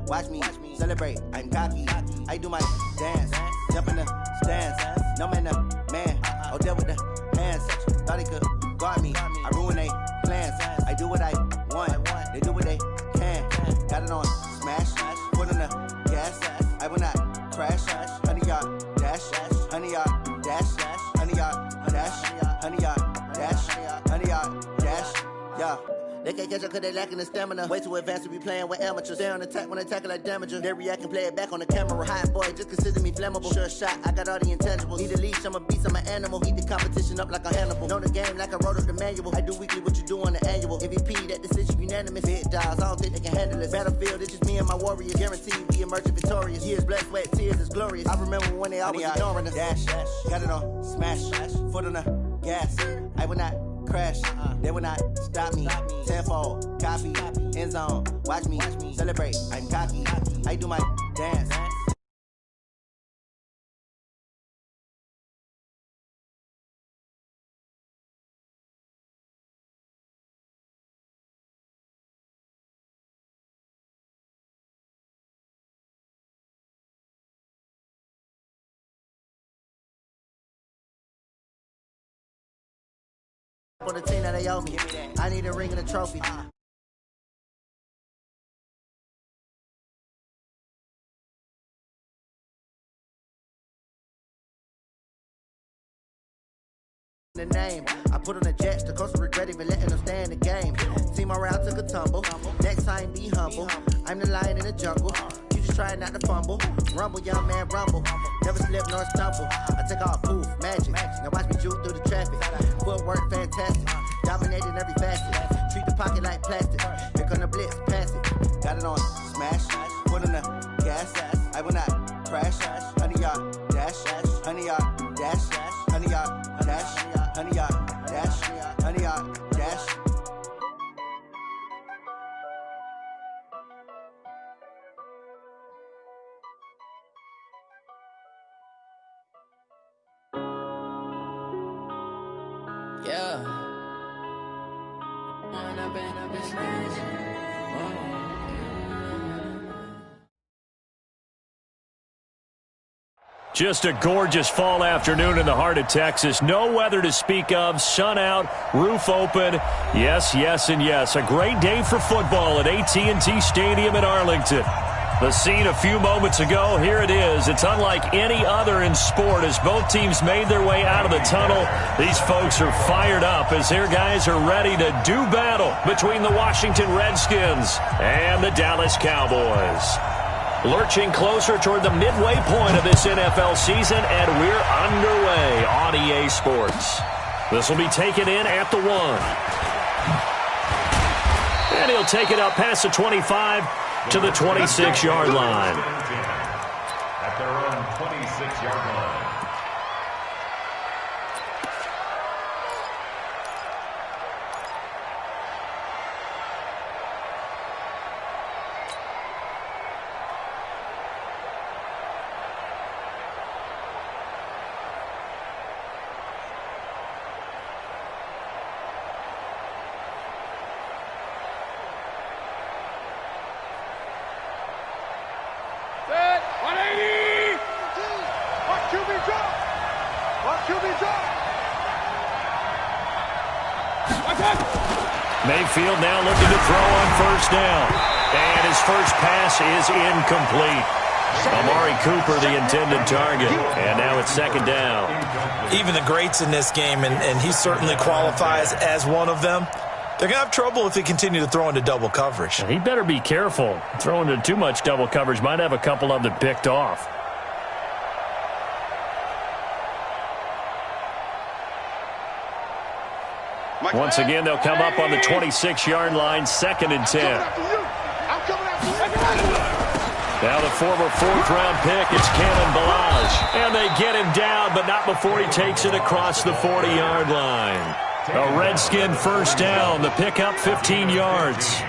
watch me celebrate. I'm cocky, I do my dance, jump in the stands. No man, man, oh there with the hands. Thought he could guard me, I ruin they plans. I do what I want, they do what they can. Got it on smash, foot on the gas. I will not crash. 100-yard dash, 100-yard dash, 100-yard dash, 100-yard dash, 100-yard dash. Yeah. They can't catch up cause they lacking the stamina. Way too advanced to be playing with amateurs. Stay on attack when I tackle like damager. They react and play it back on the camera. Hot boy, just consider me flammable. Sure shot, I got all the intangibles. Need a leash, I'm a beast, I'm an animal. Eat the competition up like a Hannibal. Know the game like I wrote up the manual. I do weekly what you do on the annual. MVP, that decision unanimous. Big dials, I don't think they can handle it. Battlefield, it's just me and my warriors. Guaranteed we emerging victorious. Years, blood, sweat, tears, is glorious. I remember when they always ignoring us. Dash, got it on smash, foot on the gas. I will not crash, they will not stop me. Tenfold, copy, end zone, watch me celebrate. I'm cocky, I do my dance. On the team that they owe me, I need a ring and a trophy. The name I put on the Jets, the coach regret even letting them stay in the game. See my route took a tumble. Next time be humble. I'm the lion in the jungle. You just try not to fumble. Rumble, young man, rumble. Never slip nor stumble. I take off, poof, magic. Now watch me juke through the traffic. Footwork fantastic. Dominating every facet. Treat the pocket like plastic. Here come the blitz, pass it. Got it on smash. Foot on the gas. I will not crash. 100-yard dash. 100-yard dash. 100-yard dash. 100-yard dash. 100-yard dash. Yeah. Just a gorgeous fall afternoon in the heart of Texas. No weather to speak of. Sun out, roof open. Yes, yes, and yes. A great day for football at AT&T Stadium in Arlington. The scene a few moments ago, here it is. It's unlike any other in sport as both teams made their way out of the tunnel. These folks are fired up as their guys are ready to do battle between the Washington Redskins and the Dallas Cowboys. Lurching closer toward the midway point of this NFL season, and we're underway on EA Sports. This will be taken in at the 1. And he'll take it up past the 25 to the 26-yard line. At their own 26-yard line. Mayfield now looking to throw on first down. And his first pass is incomplete. Amari Cooper, the intended target. And now it's second down. Even the greats in this game, and he certainly qualifies as one of them, they're going to have trouble if they continue to throw into double coverage. He better be careful. Throwing into too much double coverage might have a couple of them picked off. Once again, they'll come up on the 26-yard line, 2nd and 10. Now the former 4th-round pick, it's Kalen Ballage. And they get him down, but not before he takes it across the 40-yard line. A Redskin first down, the pickup 15 yards.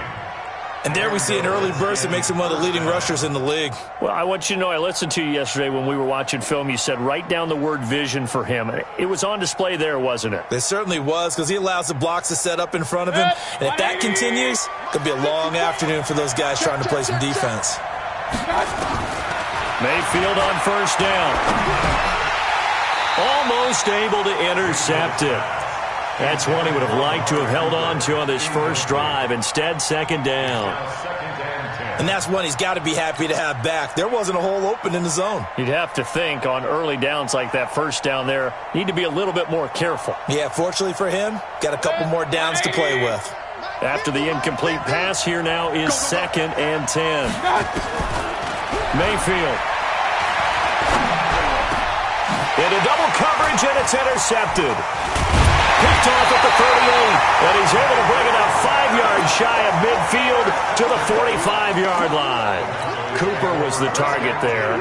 And there we see an early burst that makes him one of the leading rushers in the league. Well, I want you to know, I listened to you yesterday when we were watching film. You said write down the word vision for him. It was on display there, wasn't it? It certainly was, because he allows the blocks to set up in front of him. And if that continues, it could be a long afternoon for those guys trying to play some defense. Mayfield on first down. Almost able to intercept it. That's one he would have liked to have held on to on this first drive. Instead, second down. And that's one he's got to be happy to have back. There wasn't a hole open in the zone. You'd have to think on early downs like that first down there, need to be a little bit more careful. Yeah, fortunately for him, got a couple more downs to play with. After the incomplete pass, here now is 2nd and 10. Mayfield. Into double coverage, and it's intercepted. Picked off at the 38, and he's able to bring it up 5 yards shy of midfield to the 45-yard line. Cooper was the target there.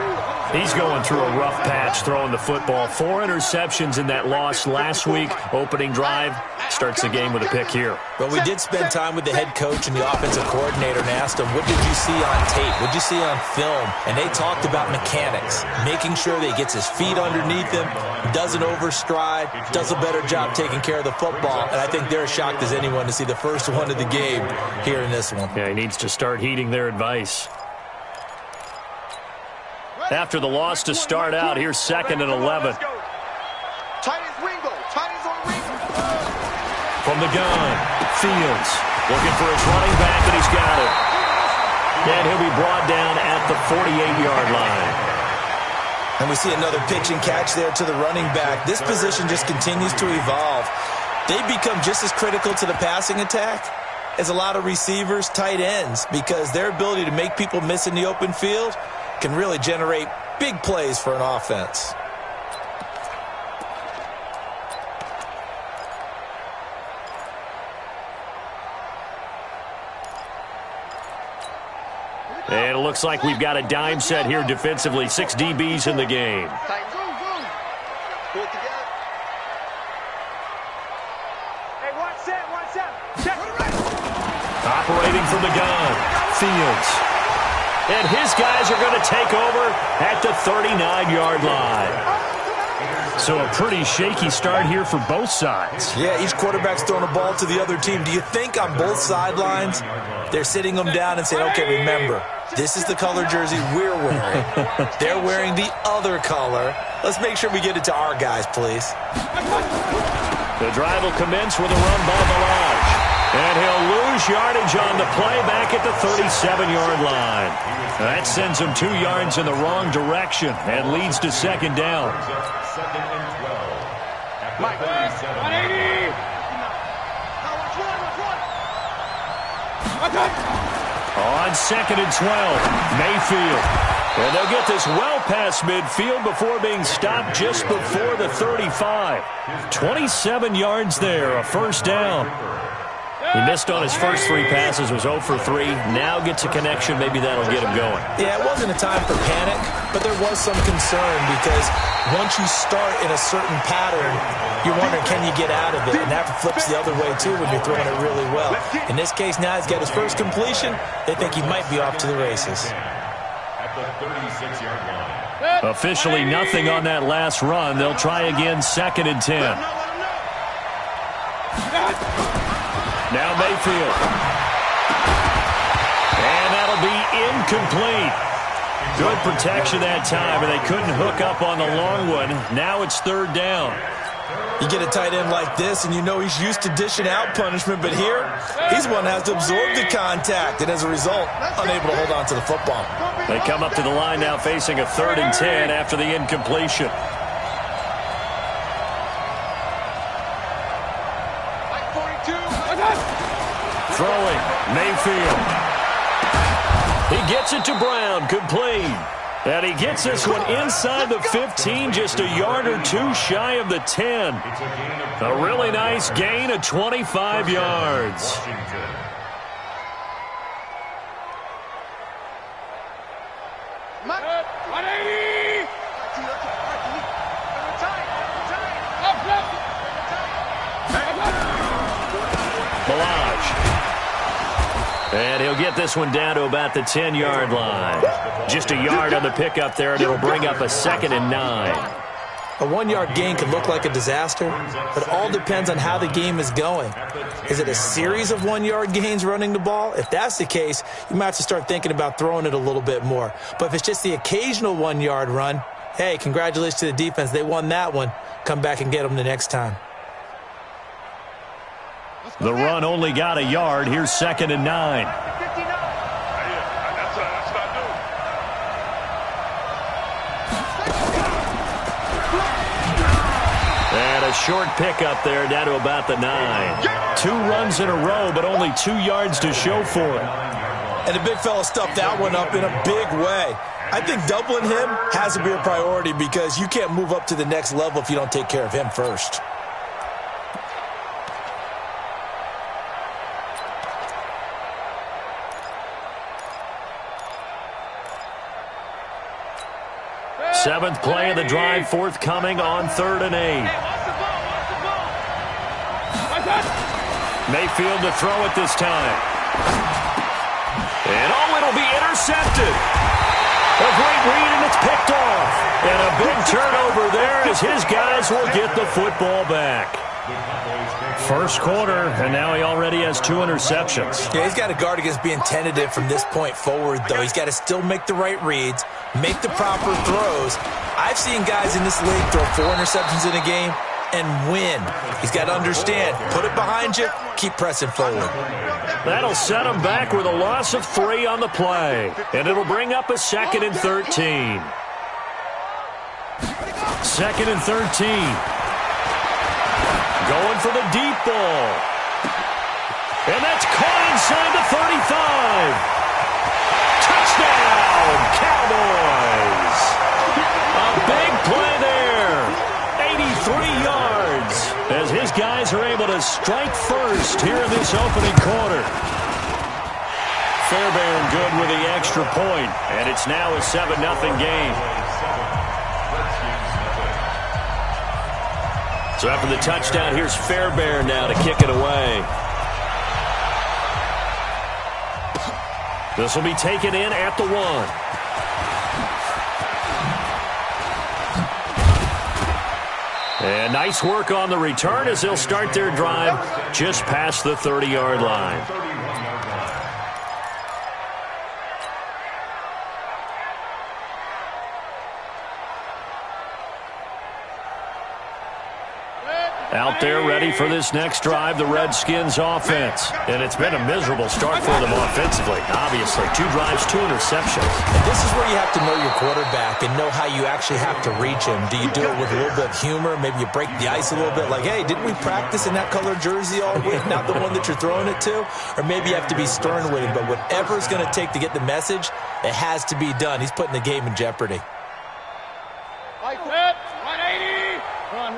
He's going through a rough patch throwing the football. 4 interceptions in that loss last week. Opening drive starts the game with a pick here. But we did spend time with the head coach and the offensive coordinator and asked him, what did you see on tape? What did you see on film? And they talked about mechanics, making sure that he gets his feet underneath him, doesn't overstride, does a better job taking care of the football. And I think they're as shocked as anyone to see the first one of the game here in this one. Yeah, he needs to start heeding their advice. After the loss to start out, here's 2nd and 11. From the gun, Fields looking for his running back, and he's got it. And he'll be brought down at the 48-yard line. And we see another pitch and catch there to the running back. This position just continues to evolve. They become just as critical to the passing attack as a lot of receivers, tight ends, because their ability to make people miss in the open field can really generate big plays for an offense. And it looks like we've got a dime set here defensively. 6 DBs in the game. Operating from the gun, Fields. And his guys are going to take over at the 39-yard line. So a pretty shaky start here for both sides. Yeah, each quarterback's throwing a ball to the other team. Do you think on both sidelines they're sitting them down and saying, okay, remember, this is the color jersey we're wearing. They're wearing the other color. Let's make sure we get it to our guys, please. The drive will commence with a run by Malage. And he'll lose yardage on the play back at the 37-yard line. That sends him 2 yards in the wrong direction and leads to 2nd down. 2nd and 12. Mike, 180. On 2nd and 12, Mayfield. And they'll get this well past midfield before being stopped just before the 35. 27 yards there, a first down. He missed on his first 3 passes, was 0 for 3. Now gets a connection. Maybe that'll get him going. Yeah, it wasn't a time for panic, but there was some concern because once you start in a certain pattern, you're wondering, can you get out of it? And that flips the other way, too, when you're throwing it really well. In this case, now he's got his first completion. They think he might be off to the races. At the 36-yard line. Officially nothing on that last run. They'll try again, 2nd and 10. Now Mayfield. And that'll be incomplete. Good protection that time, and they couldn't hook up on the long one. Now it's 3rd down. You get a tight end like this, and you know he's used to dishing out punishment, but here, he's the one that has to absorb the contact, and as a result, unable to hold on to the football. They come up to the line now facing a 3rd and 10 after the incompletion. Throwing, Mayfield. He gets it to Brown, complete. And he gets this one inside the 15, just a yard or 2 shy of the 10. A really nice gain of 25 yards. And he'll get this one down to about the 10-yard line. Just a yard on the pickup there, and it'll bring up a 2nd and 9. A 1-yard gain can look like a disaster, but it all depends on how the game is going. Is it a series of 1-yard gains running the ball? If that's the case, you might have to start thinking about throwing it a little bit more. But if it's just the occasional 1-yard run, hey, congratulations to the defense. They won that one. Come back and get them the next time. The run only got a yard. Here's 2nd and 9. And a short pickup there down to about the 9. 2 runs in a row, but only 2 yards to show for it. And the big fella stuffed that one up in a big way. I think doubling him has to be a priority because you can't move up to the next level if you don't take care of him first. Seventh play of the drive forthcoming on 3rd and 8. Mayfield to throw it this time. And it'll be intercepted. A great read, and it's picked off. And a big turnover there as his guys will get the football back. First quarter, and now he already has 2 interceptions. Yeah, he's got to guard against being tentative from this point forward, though. He's got to still make the right reads, make the proper throws. I've seen guys in this league throw 4 interceptions in a game and win. He's got to understand, put it behind you, keep pressing forward. That'll set him back with a loss of 3 on the play. And it'll bring up a 2nd and 13. 2nd and 13. Going for the deep ball. And that's caught inside the 35. Touchdown, Cowboys. A big play there. 83 yards as his guys are able to strike first here in this opening quarter. Fairbairn good with the extra point, and it's now a 7-0 game. So after the touchdown, here's Fairbairn now to kick it away. This will be taken in at the 1. And nice work on the return as they'll start their drive just past the 30-yard line. Out there ready for this next drive, the Redskins offense. And it's been a miserable start for them offensively. Obviously, 2 drives, 2 interceptions. And this is where you have to know your quarterback and know how you actually have to reach him. Do you do it with a little bit of humor? Maybe you break the ice a little bit like, hey, didn't we practice in that color jersey all week? Not the one that you're throwing it to? Or maybe you have to be stern with him. But whatever it's going to take to get the message, it has to be done. He's putting the game in jeopardy. 180. Run.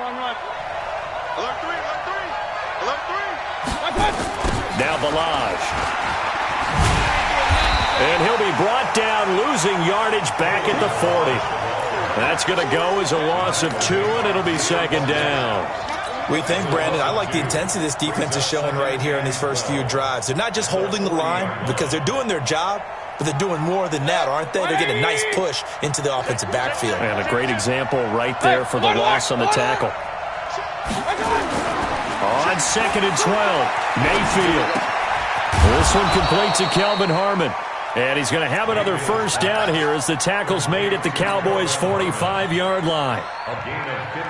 Alert 3. Now Balaj. And he'll be brought down, losing yardage back at the 40. That's going to go as a loss of 2, and it'll be 2nd down. We think, Brandon, I like the intensity this defense is showing right here in these first few drives. They're not just holding the line because they're doing their job, but they're doing more than that, aren't they? They're getting a nice push into the offensive backfield. And a great example right there for the loss on the tackle. On 2nd and 12, Mayfield. This one complete to Kelvin Harmon. And he's going to have another first down here as the tackle's made at the Cowboys' 45-yard line.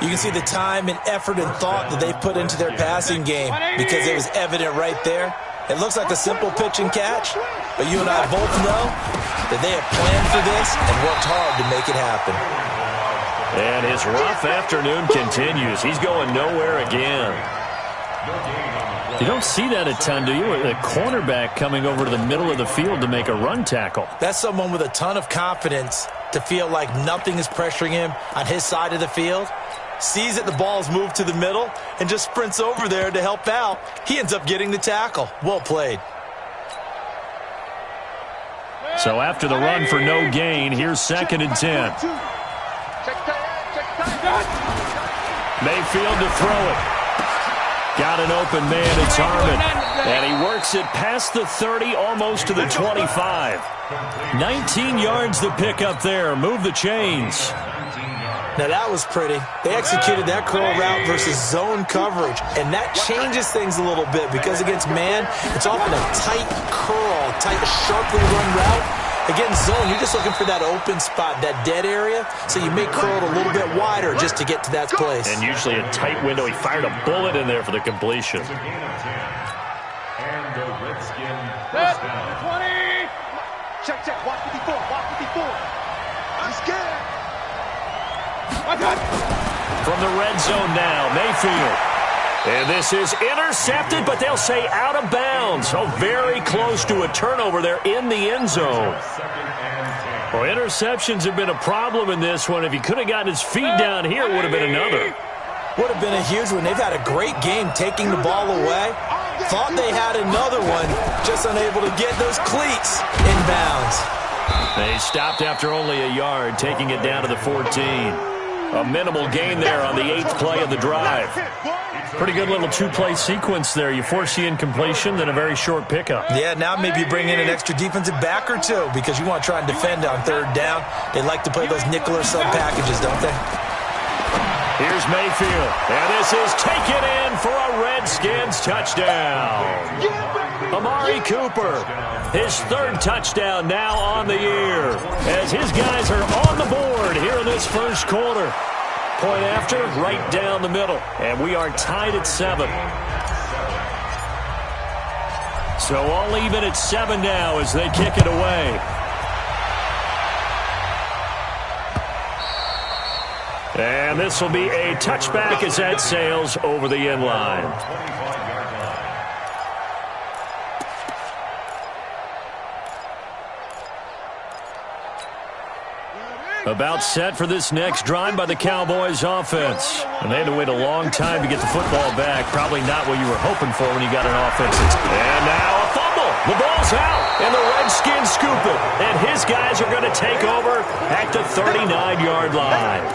You can see the time and effort and thought that they put into their passing game because it was evident right there. It looks like a simple pitch and catch, but you and I both know that they have planned for this and worked hard to make it happen. And his rough afternoon continues. He's going nowhere again. You don't see that a ton, do you? A cornerback coming over to the middle of the field to make a run tackle. That's someone with a ton of confidence to feel like nothing is pressuring him on his side of the field. Sees that the ball's moved to the middle and just sprints over there to help out. He ends up getting the tackle. Well played. So after the run for no gain, here's 2nd and 10. Mayfield to throw it. Got an open man, it's Harmon. And he works it past the 30, almost to the 25. 19 yards to pick up there. Move the chains. Now that was pretty. They executed that curl route versus zone coverage, and that changes things a little bit because against man, it's often a tight curl, tight, sharply run route. Against zone, you're just looking for that open spot, that dead area, so you may curl it a little bit wider just to get to that place. And usually a tight window. He fired a bullet in there for the completion. And the Redskin first down. 20. Check, watch 54, watch 54. I'm scared. From the red zone now, Mayfield. And this is intercepted, but they'll say out of bounds. Oh, very close to a turnover there in the end zone. Well, interceptions have been a problem in this one. If he could have gotten his feet down here, it would have been another. Would have been a huge one. They've had a great game taking the ball away. Thought they had another one, just unable to get those cleats inbounds. They stopped after only a yard, taking it down to the 14. A minimal gain there on the 8th play of the drive. Pretty good little two-play sequence there. You force the incompletion, then a very short pickup. Yeah, now maybe you bring in an extra defensive back or two because you want to try and defend on 3rd down. They like to play those nickel or sub packages, don't they? Here's Mayfield, and this is taken in for a Redskins touchdown. Amari Cooper, his 3rd touchdown now on the year, as his guys are on the board here in this first quarter. Point after, right down the middle, and we are tied at 7. So all even at 7 now as they kick it away. And this will be a touchback as that sails over the end line. About set for this next drive by the Cowboys offense. And they had to wait a long time to get the football back. Probably not what you were hoping for when you got an offense. And now a fumble. The ball's out. And the Redskins scoop it. And his guys are going to take over at the 39-yard line.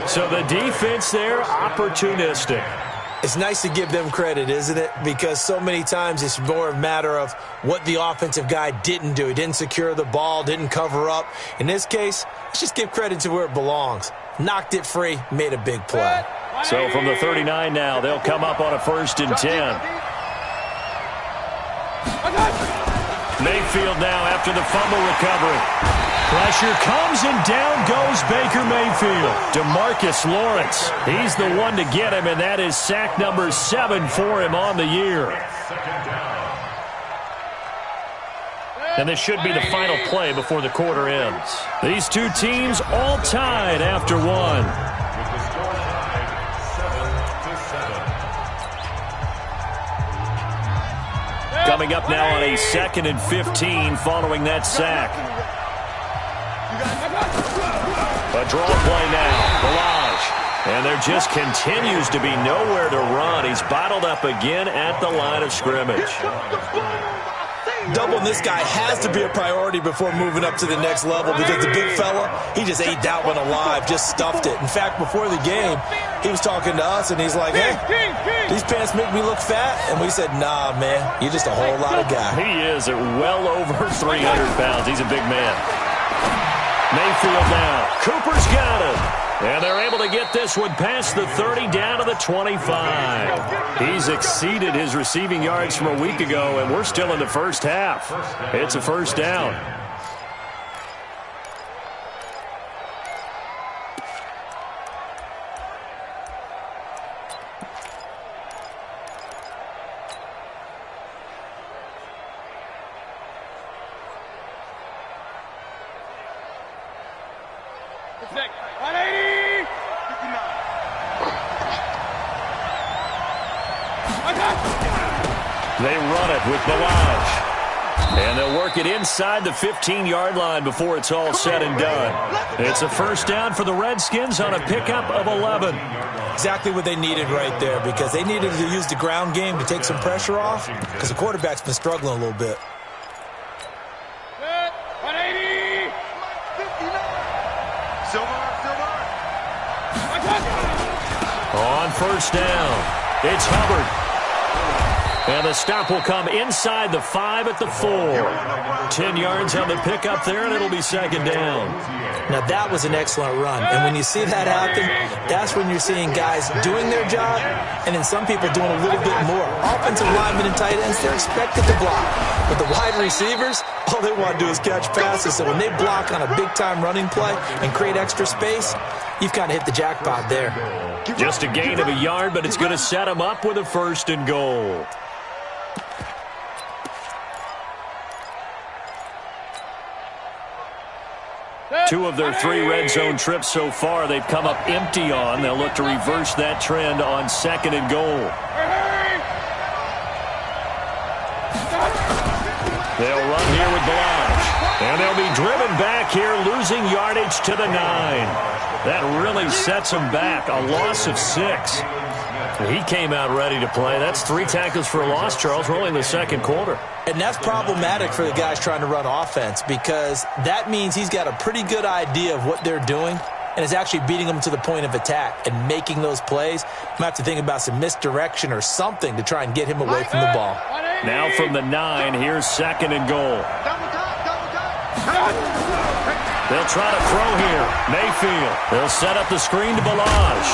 So the defense there, opportunistic. It's nice to give them credit, isn't it? Because so many times it's more a matter of what the offensive guy didn't do. He didn't secure the ball, didn't cover up. In this case, let's just give credit to where it belongs. Knocked it free, made a big play. So from the 39 now, they'll come up on a 1st and 10. Mayfield now after the fumble recovery. Pressure comes and down goes Baker Mayfield. DeMarcus Lawrence, he's the one to get him, and that is sack number 7 for him on the year. And this should be the final play before the quarter ends. These two teams all tied after 1. Coming up now on a 2nd and 15 following that sack. A draw play now, Balaj. And there just continues to be nowhere to run. He's bottled up again at the line of scrimmage. Doubling this guy has to be a priority before moving up to the next level because the big fella, he just ate that one alive, just stuffed it. In fact, before the game, he was talking to us, and he's like, hey, these pants make me look fat. And we said, nah, man, you're just a whole lot of guy. He is at well over 300 pounds. He's a big man. Mayfield now. Cooper's got him. And they're able to get this one past the 30 down to the 25. He's exceeded his receiving yards from a week ago, and we're still in the first half. It's a 1st down. They run it with Balaj. And they'll work it inside the 15-yard line before it's all said and done. It's a 1st down for the Redskins on a pickup of 11. Exactly what they needed right there because they needed to use the ground game to take some pressure off because the quarterback's been struggling a little bit. 180. On 1st down, it's Hubbard. And And the stop will come inside the 5 at the 4. 10 yards on the pickup there, and it'll be second down. Now, that was an excellent run. And when you see that happen, that's when you're seeing guys doing their job and then some people doing a little bit more. Offensive linemen and tight ends, they're expected to block. But the wide receivers, all they want to do is catch passes. So when they block on a big-time running play and create extra space, you've kind of hit the jackpot there. Just a gain of a yard, but it's going to set them up with a 1st and goal. Two of their 3 red zone trips so far, they've come up empty on. They'll look to reverse that trend on 2nd and goal. They'll run here with Balaj. And they'll be driven back here, losing yardage to the 9. That really sets them back. A loss of 6. He came out ready to play. That's 3 tackles for a loss, Charles. We're only in the 2nd quarter. And that's problematic for the guys trying to run offense because that means he's got a pretty good idea of what they're doing and is actually beating them to the point of attack and making those plays. You might have to think about some misdirection or something to try and get him away from the ball. Now from the 9, here's 2nd and goal. They'll try to throw here. Mayfield. They'll set up the screen to Balaj.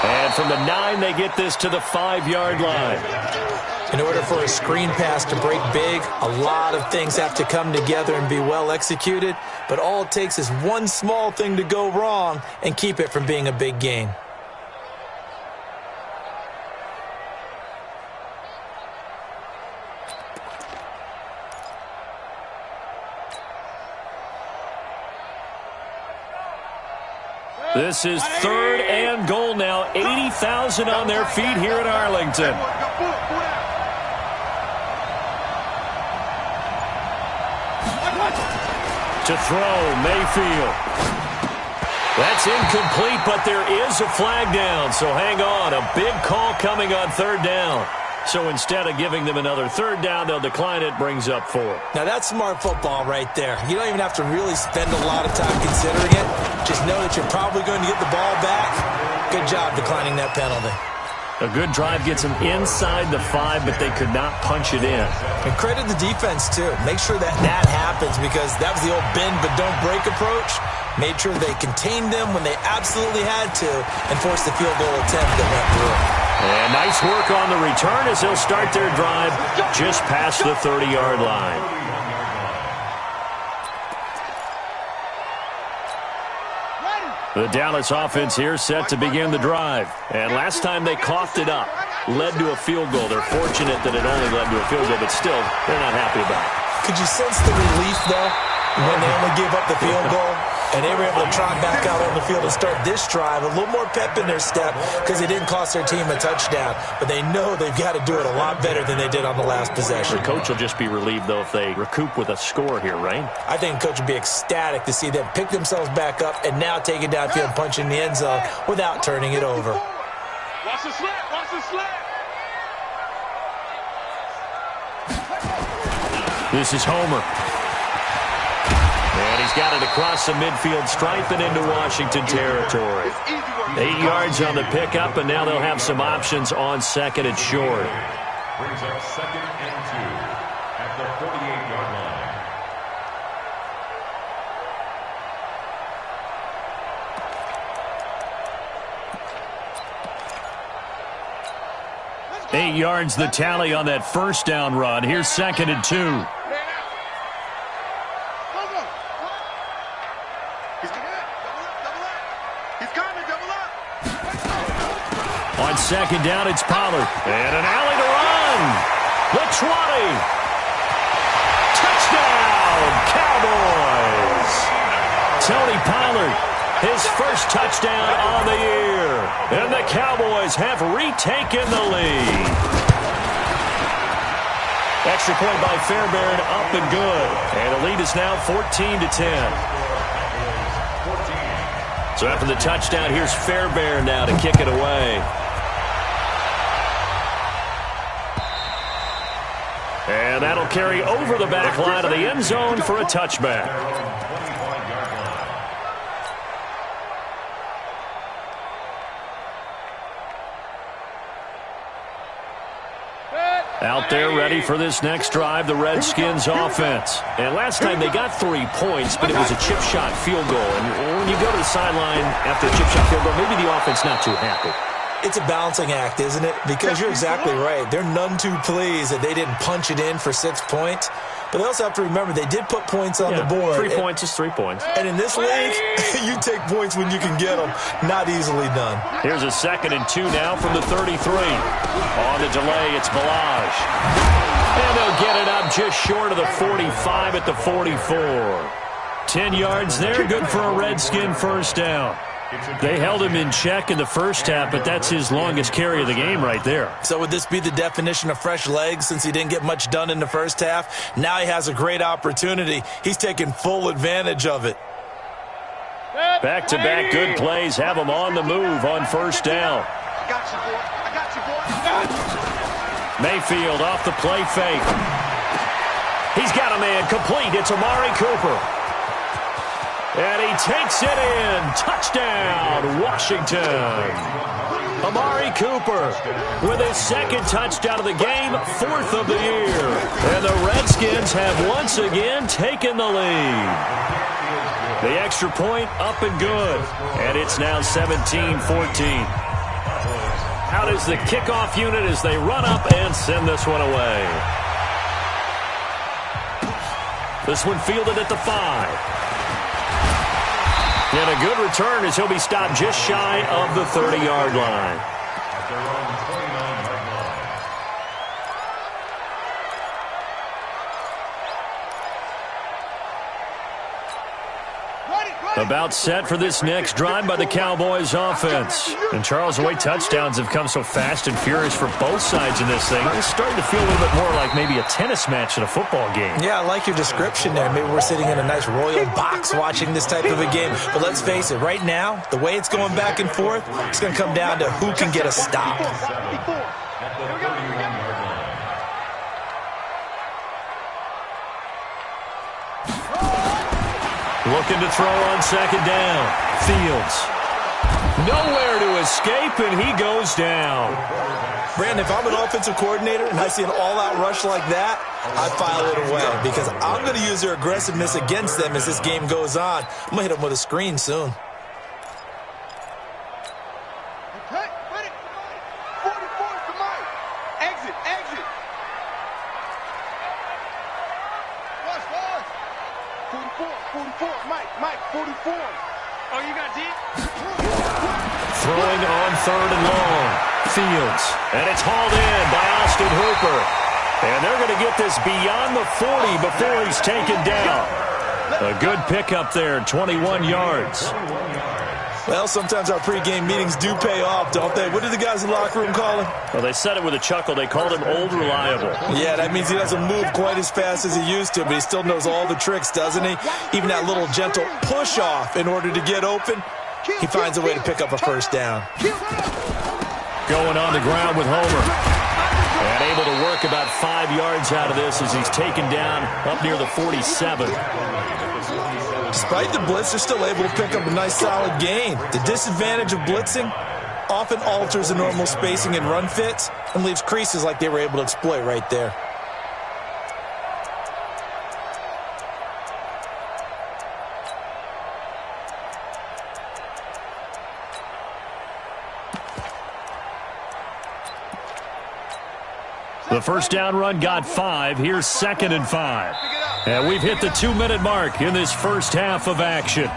And from the 9, they get this to the 5-yard line. In order for a screen pass to break big, a lot of things have to come together and be well executed. But all it takes is one small thing to go wrong and keep it from being a big gain. This is 3rd and goal now. 80,000 on their feet here in Arlington. To throw, Mayfield. That's incomplete, but there is a flag down, so hang on. A big call coming on 3rd down. So instead of giving them another 3rd down, they'll decline it, brings up 4. Now that's smart football right there. You don't even have to really spend a lot of time considering it. Just know that you're probably going to get the ball back. Good job declining that penalty. A good drive gets them inside the 5, but they could not punch it in. And credit the defense, too. Make sure that that happens because that was the old bend but don't break approach. Made sure they contained them when they absolutely had to and forced the field goal attempt that went through. And nice work on the return as they'll start their drive just past the 30-yard line. The Dallas offense here set to begin the drive. And last time they coughed it up, led to a field goal. They're fortunate that it only led to a field goal, but still, they're not happy about it. Could you sense the relief, though, when they only gave up the field goal? And they were able to trot back out on the field and start this drive. A little more pep in their step because it didn't cost their team a touchdown. But they know they've got to do it a lot better than they did on the last possession. The coach will just be relieved, though, if they recoup with a score here, right? I think the coach would be ecstatic to see them pick themselves back up and now take it downfield and punch in the end zone without turning it over. Watch the slant, watch the slant. This is Homer. And he's got it across the midfield stripe and into Washington territory. 8 yards on the pickup, and now they'll have some options on 2nd and short. Brings up 2nd and 2 at the 48-yard line. 8 yards the tally on that 1st down run. Here's 2nd and 2. On 2nd down, it's Pollard. And an alley to run. The 20. Touchdown, Cowboys. Tony Pollard, his first touchdown on the year. And the Cowboys have retaken the lead. Extra point by Fairbairn, up and good. And the lead is now 14-10. So after the touchdown, here's Fairbairn now to kick it away. And that'll carry over the back line of the end zone for a touchback. Out there ready for this next drive, the Redskins offense. And last time they got 3 points, but it was a chip shot field goal. And when you go to the sideline after a chip shot field goal, maybe the offense not too happy. It's a balancing act, isn't it? Because you're exactly right. They're none too pleased that they didn't punch it in for 6 points. But they also have to remember they did put points on the board. 3 points is 3 points. And in this league, you take points when you can get them. Not easily done. Here's a 2nd and 2 now from the 33. On the delay, it's Balaj. And they'll get it up just short of the 45 at the 44. 10 yards there, good for a Redskin first down. They held him in check in the first half, but that's his longest carry of the game right there. So would this be the definition of fresh legs since he didn't get much done in the first half? Now he has a great opportunity. He's taking full advantage of it. Back-to-back good plays have him on the move on first down. I got you, boy. I got you, boy. Mayfield off the play fake. He's got a man complete. It's Amari Cooper. And he takes it in. Touchdown, Washington. Amari Cooper with his 2nd touchdown of the game, 4th of the year. And the Redskins have once again taken the lead. The extra point up and good. And it's now 17-14. Out is the kickoff unit as they run up and send this one away. This one fielded at the 5. And a good return as he'll be stopped just shy of the 30-yard line. About set for this next drive by the Cowboys offense. And Charles, the way touchdowns have come so fast and furious for both sides in this thing, it's starting to feel a little bit more like maybe a tennis match in a football game. Yeah, I like your description there. Maybe we're sitting in a nice royal box watching this type of a game. But let's face it, right now, the way it's going back and forth, it's going to come down to who can get a stop. Looking to throw on 2nd down. Fields. Nowhere to escape, and he goes down. Brandon, if I'm an offensive coordinator and I see an all-out rush like that, I file it away because I'm going to use their aggressiveness against them as this game goes on. I'm going to hit them with a screen soon. Okay, ready. 44 to Mike. Exit, exit. Watch. 44, Mike, 44. Oh, you got deep? Throwing on 3rd and long. Fields. And it's hauled in by Austin Hooper. And they're going to get this beyond the 40 before he's taken down. A good pickup there, 21 yards. Well, sometimes our pregame meetings do pay off, don't they? What did the guys in the locker room call him? Well, they said it with a chuckle. They called him Old Reliable. Yeah, that means he doesn't move quite as fast as he used to, but he still knows all the tricks, doesn't he? Even that little gentle push-off in order to get open, he finds a way to pick up a first down. Going on the ground with Homer. And able to work about 5 yards out of this as he's taken down up near the 47. Despite the blitz, they're still able to pick up a nice solid gain. The disadvantage of blitzing often alters the normal spacing and run fits and leaves creases like they were able to exploit right there. The first down run got 5. Here's 2nd and 5. And we've hit the 2-minute mark in this first half of action.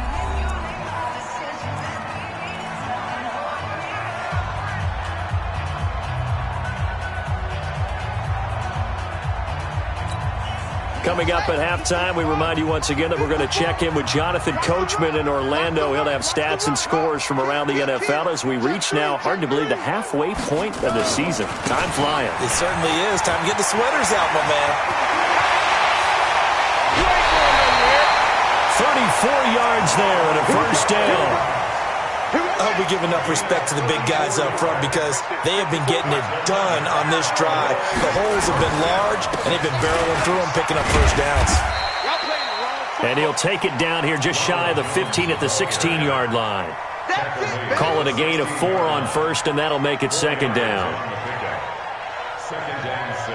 Coming up at halftime, we remind you once again that we're going to check in with Jonathan Coachman in Orlando. He'll have stats and scores from around the NFL as we reach now, hard to believe, the halfway point of the season. Time flying. It certainly is. Time to get the sweaters out, my man. 34 yards there and a first down. I hope we give enough respect to the big guys up front because they have been getting it done on this drive. The holes have been large, and they've been barreling through them, picking up first downs. And he'll take it down here just shy of the 15 at the 16-yard line. Call it a gain of 4 on first, and that'll make it 2nd down. 2nd and 6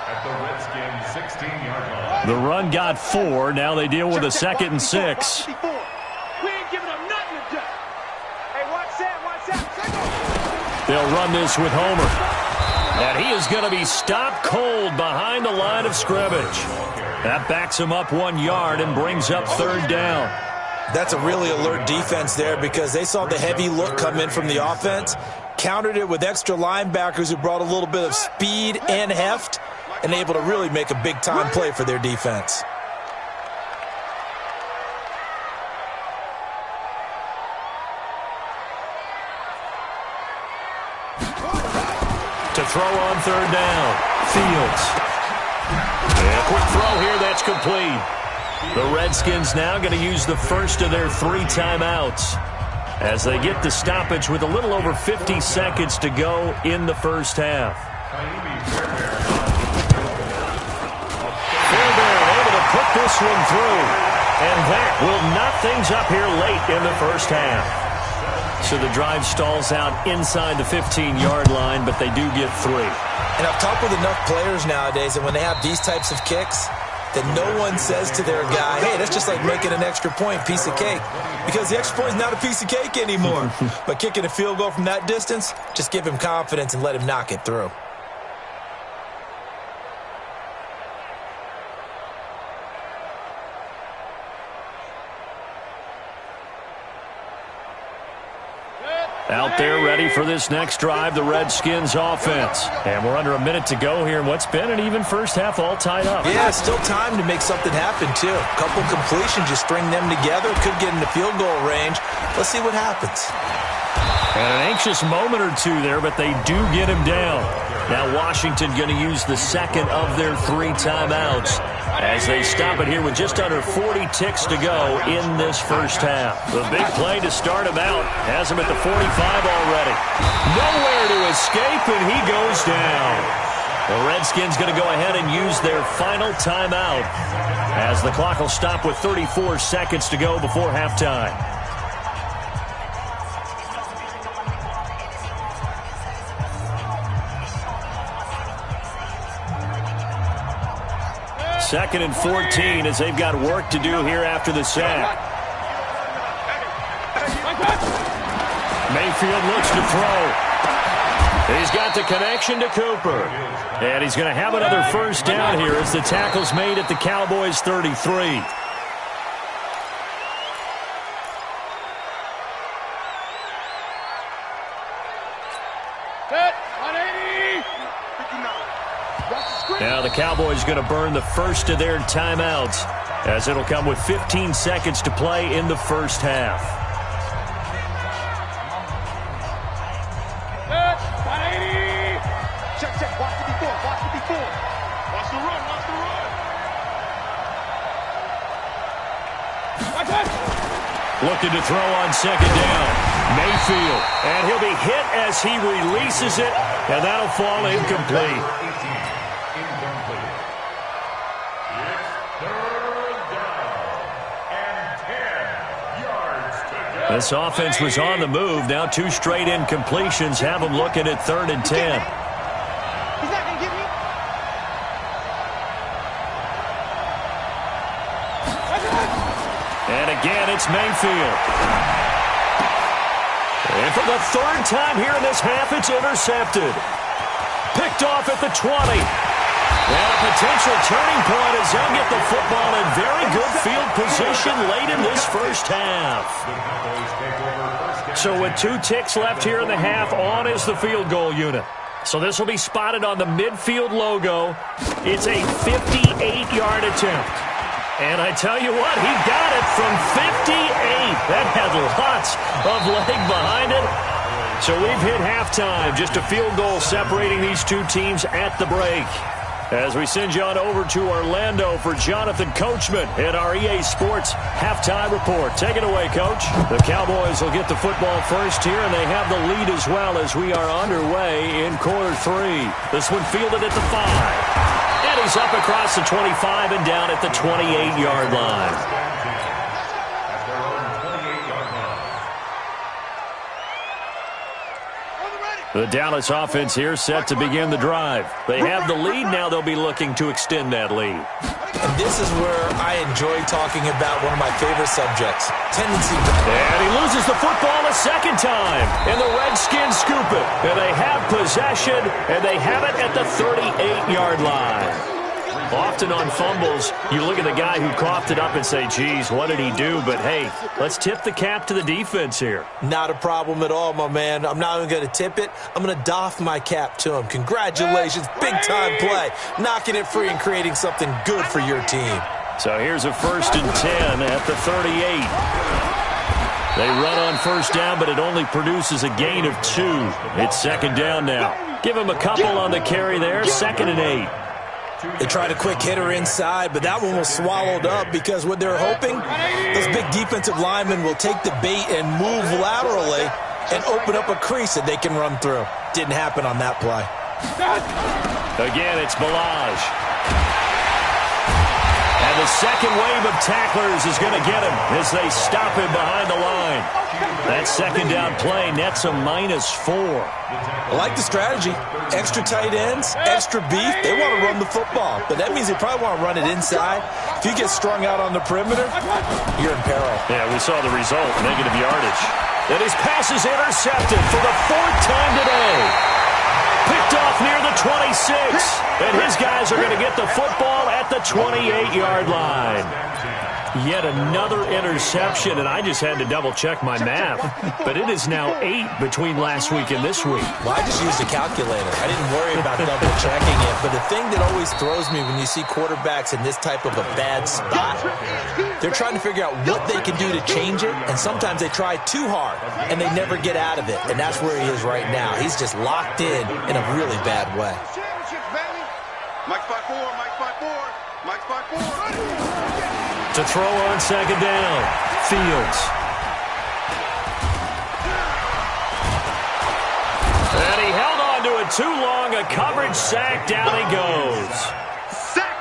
at the Redskins 16-yard line. The run got 4. Now they deal with a 2nd and 6. We ain't giving them nothing to do. Hey, watch that. They'll run this with Homer. And he is going to be stopped cold behind the line of scrimmage. That backs him up 1 yard and brings up 3rd down. That's a really alert defense there because they saw the heavy look come in from the offense, countered it with extra linebackers who brought a little bit of speed and heft, and able to really make a big-time play for their defense. To throw on 3rd down. Fields. And a quick throw here, that's complete. The Redskins now going to use the first of their 3 timeouts as they get the stoppage with a little over 50 seconds to go in the first half. Fairbairn able to put this one through, and that will knock things up here late in the first half. So the drive stalls out inside the 15-yard line, but they do get 3. And I've talked with enough players nowadays that when they have these types of kicks, that no one says to their guy, hey, that's just like making an extra point, piece of cake. Because the extra point is not a piece of cake anymore. But kicking a field goal from that distance, just give him confidence and let him knock it through. Out there ready for this next drive, the Redskins offense. And we're under a minute to go here in what's been an even first half, all tied up. Yeah, still time to make something happen, too. A couple completions, just string them together. Could get into field goal range. Let's see what happens. And an anxious moment or two there, but they do get him down. Now Washington going to use the second of their 3 timeouts as they stop it here with just under 40 ticks to go in this first half. The big play to start him out has him at the 45 already. Nowhere to escape, and he goes down. The Redskins going to go ahead and use their final timeout as the clock will stop with 34 seconds to go before halftime. Second and 14 as they've got work to do here after the sack. Mayfield looks to throw. He's got the connection to Cooper. And he's going to have another first down here as the tackle's made at the Cowboys' 33. Now the Cowboys going to burn the first of their timeouts as it'll come with 15 seconds to play in the first half. Check, check. Watch the before. Watch the before. Watch the run. Watch the run. Watch it. Looking to throw on 2nd down. Mayfield. And he'll be hit as he releases it. And that'll fall incomplete. This offense was on the move. Now 2 straight incompletions have them looking at 3rd and 10. He's not going to get me. And again, it's Mayfield. And for the 3rd time here in this half, it's intercepted. Picked off at the 20. And a potential turning point as they'll get the football in very good field position late in this first half. So with 2 ticks left here in the half, on is the field goal unit. So this will be spotted on the midfield logo. It's a 58-yard attempt. And I tell you what, he got it from 58. That had lots of leg behind it. So we've hit halftime. Just a field goal separating these 2 teams at the break. As we send you on over to Orlando for Jonathan Coachman in our EA Sports Halftime Report. Take it away, Coach. The Cowboys will get the football first here, and they have the lead as well as we are underway in quarter 3. This one fielded at the 5. And he's up across the 25 and down at the 28-yard line. The Dallas offense here set to begin the drive. They have the lead. Now they'll be looking to extend that lead. And this is where I enjoy talking about one of my favorite subjects, tendency. And he loses the football a second time. And the Redskins scoop it. And they have possession, and they have it at the 38-yard line. Often on fumbles, you look at the guy who coughed it up and say, geez, what did he do? But, hey, let's tip the cap to the defense here. Not a problem at all, my man. I'm not even going to tip it. I'm going to doff my cap to him. Congratulations, big-time play. Knocking it free and creating something good for your team. So here's a 1st and 10 at the 38. They run on first down, but it only produces a gain of 2. It's second down now. Give him a couple on the carry there, 2nd and 8. They tried a quick hitter inside, but that one was swallowed up because what they're hoping, those big defensive linemen will take the bait and move laterally and open up a crease that they can run through. Didn't happen on that play. Again, it's Balaj. And the second wave of tacklers is going to get him as they stop him behind the line. That second down play nets a -4. I like the strategy. Extra tight ends, extra beef. They want to run the football, but that means they probably want to run it inside. If you get strung out on the perimeter, you're in peril. Yeah, we saw the result, negative yardage. And his pass is intercepted for the 4th time today. Picked off near the 26, and his guys are going to get the football at the 28-yard line. Yet another interception, and I just had to double-check my math. But it is now 8 between last week and this week. Well, I just used a calculator. I didn't worry about double-checking it. But the thing that always throws me when you see quarterbacks in this type of a bad spot, they're trying to figure out what they can do to change it, and sometimes they try too hard, and they never get out of it. And that's where he is right now. He's just locked in a really bad way. Mike 5-4, Mike 5-4, Mike 5-4. To throw on second down, Fields. And he held on to it too long. A coverage sack. Down he goes.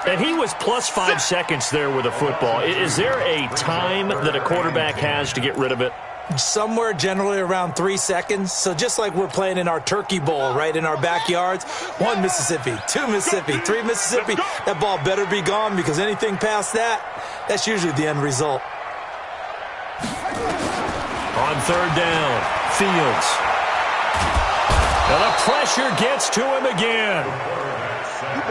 And he was plus 5 seconds there with a football. Is there a time that a quarterback has to get rid of it? Somewhere generally around 3 seconds. So just like we're playing in our turkey bowl, right, in our backyards, 1 Mississippi, 2 Mississippi, 3 Mississippi, that ball better be gone because anything past that, that's usually the end result. On third down, Fields. And the pressure gets to him again.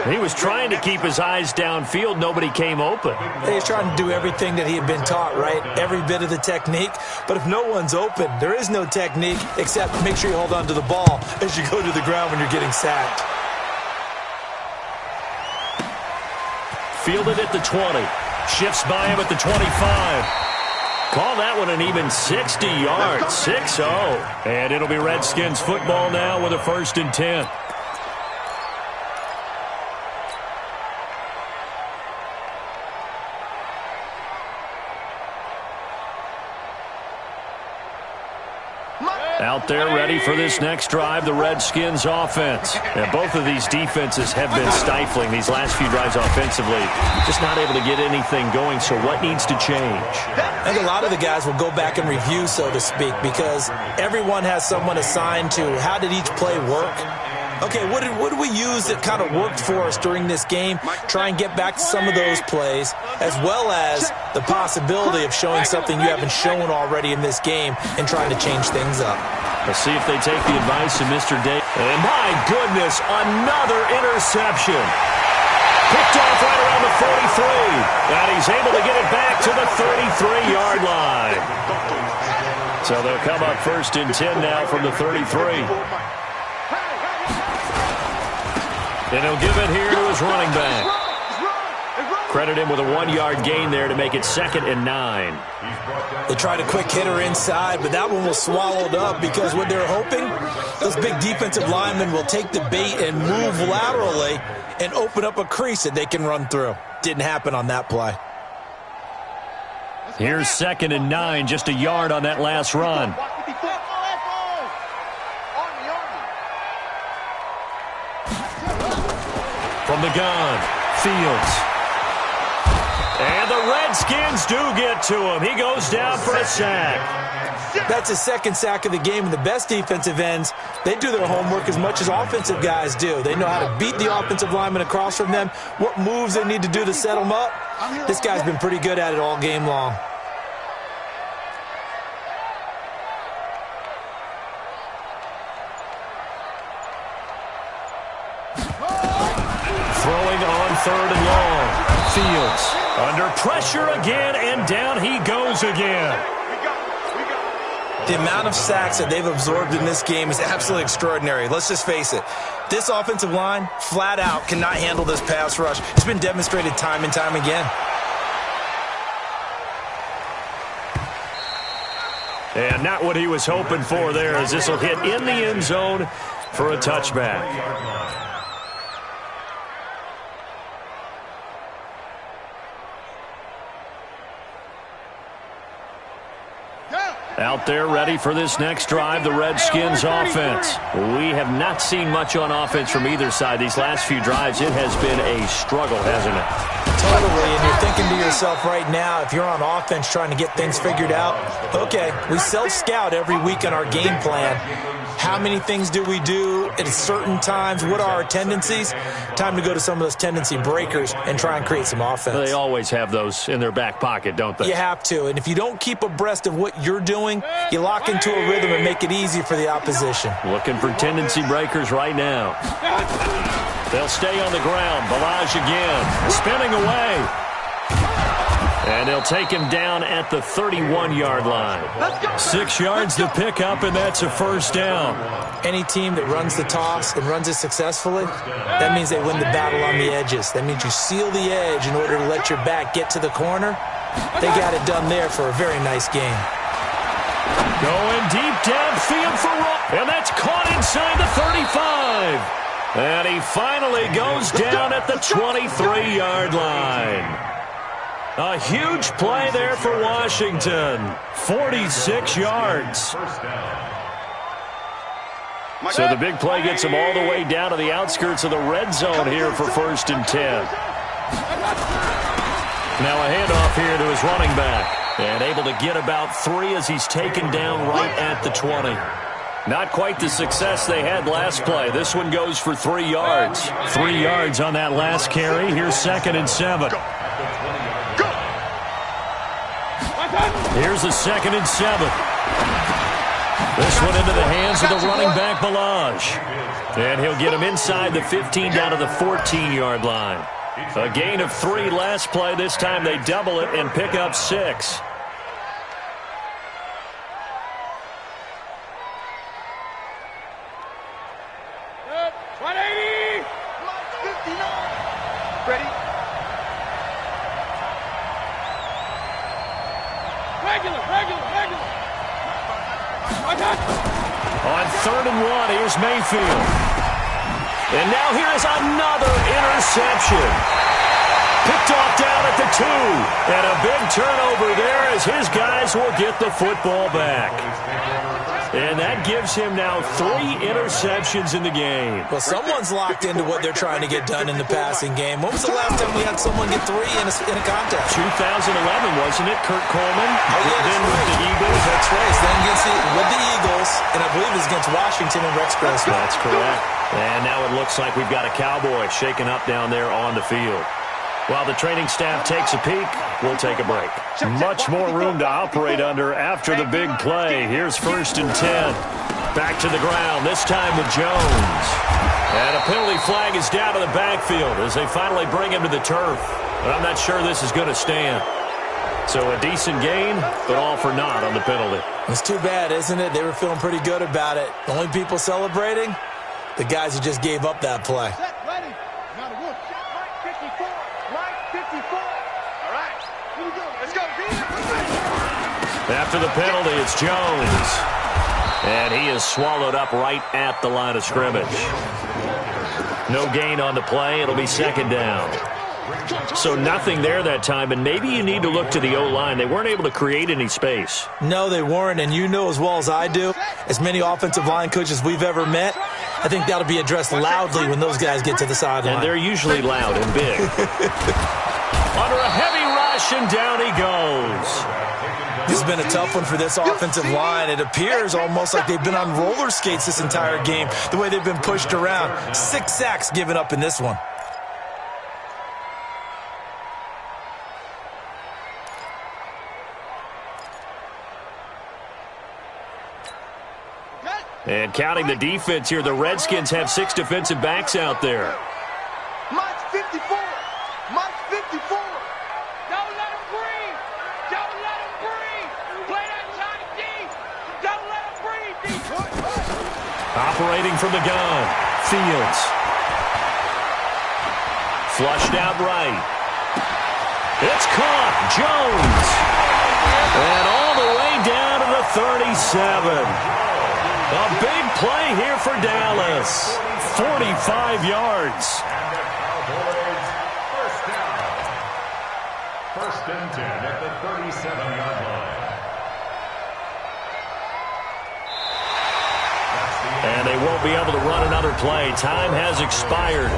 He was trying to keep his eyes downfield. Nobody came open. He's trying to do everything that he had been taught, right? Every bit of the technique. But if no one's open, there is no technique except make sure you hold on to the ball as you go to the ground when you're getting sacked. Fielded at the 20. Shifts by him at the 25. Call that one an even 60 yards. 6-0. And it'll be Redskins football now with a 1st and 10. Out there ready for this next drive, the Redskins offense. And both of these defenses have been stifling these last few drives offensively. Just not able to get anything going, so what needs to change? I think a lot of the guys will go back and review, so to speak, because everyone has someone assigned to how did each play work. Okay, what did we use that kind of worked for us during this game? Try and get back to some of those plays, as well as the possibility of showing something you haven't shown already in this game and trying to change things up. Let's see if they take the advice of Mr. Day. And my goodness, another interception. Picked off right around the 43. And he's able to get it back to the 33-yard line. So they'll come up 1st and 10 now from the 33. And he'll give it here to his running back. Credit him with a 1-yard gain there to make it 2nd and 9. They tried a quick hitter inside, but that one was swallowed up because what they're hoping, those big defensive linemen will take the bait and move laterally and open up a crease that they can run through. Didn't happen on that play. Here's 2nd and 9, just a yard on that last run. From the gun, Fields. And the Redskins do get to him. He goes down for a sack. That's his second sack of the game, and the best defensive ends, they do their homework as much as offensive guys do. They know how to beat the offensive lineman across from them, what moves they need to do to set them up. This guy's been pretty good at it all game long. Throwing on 3rd and long. Fields under pressure again, and down he goes again. The amount of sacks that they've absorbed in this game is absolutely extraordinary. Let's just face it. This offensive line, flat out, cannot handle this pass rush. It's been demonstrated time and time again. And not what he was hoping for there, as this will hit in the end zone for a touchback. Out there ready for this next drive, the Redskins offense. We have not seen much on offense from either side. These last few drives, it has been a struggle, hasn't it? Totally, and you're thinking to yourself right now, if you're on offense trying to get things figured out, okay, we self-scout every week on our game plan. How many things do we do at certain times? What are our tendencies? Time to go to some of those tendency breakers and try and create some offense. They always have those in their back pocket, don't they? You have to, and if you don't keep abreast of what you're doing, you lock into a rhythm and make it easy for the opposition. Looking for tendency breakers right now. They'll stay on the ground. Balaj again, spinning away. And they'll take him down at the 31-yard line. 6 yards to pick up, and that's a first down. Any team that runs the toss and runs it successfully, that means they win the battle on the edges. That means you seal the edge in order to let your back get to the corner. They got it done there for a very nice game. Going deep downfield for Ross, and that's caught inside the 35. And he finally goes down at the 23-yard line. A huge play there for Washington. 46 yards. So the big play gets him all the way down to the outskirts of the red zone here for 1st and 10. Now a handoff here to his running back. And able to get about 3 as he's taken down right at the 20. Not quite the success they had last play. This one goes for 3 yards. 3 yards on that last carry. Here's 2nd and 7. Here's a 2nd and 7. This one into the hands of the running back, Balaj. And he'll get him inside the 15 down to the 14-yard line. A gain of 3 last play. This time they double it and pick up 6. On 3rd and 1, here's Mayfield. And now here is another interception. Picked off down at the 2. And a big turnover there as his guys will get the football back. And that gives him now 3 interceptions in the game. Well, someone's locked into what they're trying to get done in the passing game. When was the last time we had someone get 3 in a contest? 2011, wasn't it? Kurt Coleman. Then with the Eagles. That's right. Then with the Eagles, and I believe it's against Washington and Rex Grossman. That's correct. And now it looks like we've got a Cowboy shaking up down there on the field. While the training staff takes a peek, we'll take a break. Much more room to operate under after the big play. Here's 1st and 10. Back to the ground, this time with Jones. And a penalty flag is down to the backfield as they finally bring him to the turf. But I'm not sure this is going to stand. So a decent gain, but all for naught on the penalty. It's too bad, isn't it? They were feeling pretty good about it. The only people celebrating, the guys who just gave up that play. After the penalty, it's Jones. And he is swallowed up right at the line of scrimmage. No gain on the play. It'll be 2nd down. So nothing there that time, and maybe you need to look to the O-line. They weren't able to create any space. No, they weren't, and you know as well as I do, as many offensive line coaches we've ever met, I think that'll be addressed loudly when those guys get to the sideline. And they're usually loud and big. Under a heavy rush, and down he goes. This has been a tough one for this offensive line. It appears almost like they've been on roller skates this entire game, the way they've been pushed around. 6 sacks given up in this one. And counting the defense here, the Redskins have 6 defensive backs out there. Mike's 54. Mike's 54. Don't let him breathe. Don't let him breathe. Play that tight D. Don't let him breathe. Operating from the gun, Fields. Flushed out right. It's caught, Jones. And all the way down to the 37. A big play here for Dallas. 45 yards. And the Cowboys first down. 1st and 10 at the 37-yard line. And they won't be able to run another play. Time has expired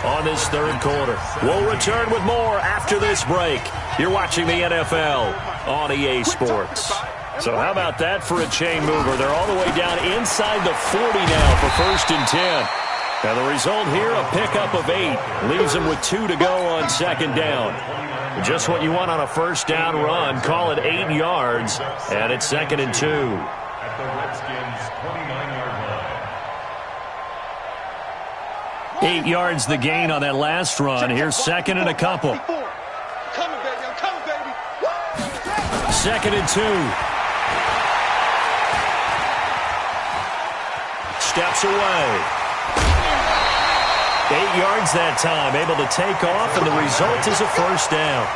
on this 3rd quarter. We'll return with more after this break. You're watching the NFL on EA Sports. So how about that for a chain mover? They're all the way down inside the 40 now for 1st and 10. And the result here, a pickup of 8. Leaves them with 2 to go on 2nd down. Just what you want on a 1st down run. Call it 8 yards, and it's 2nd and 2. At the Redskins' 29-yard line. 8 yards the gain on that last run. Here's 2nd and a couple. I'm coming, baby. I'm coming, baby. 2nd and 2. Steps away. 8 yards that time, able to take off, and the result is a 1st down.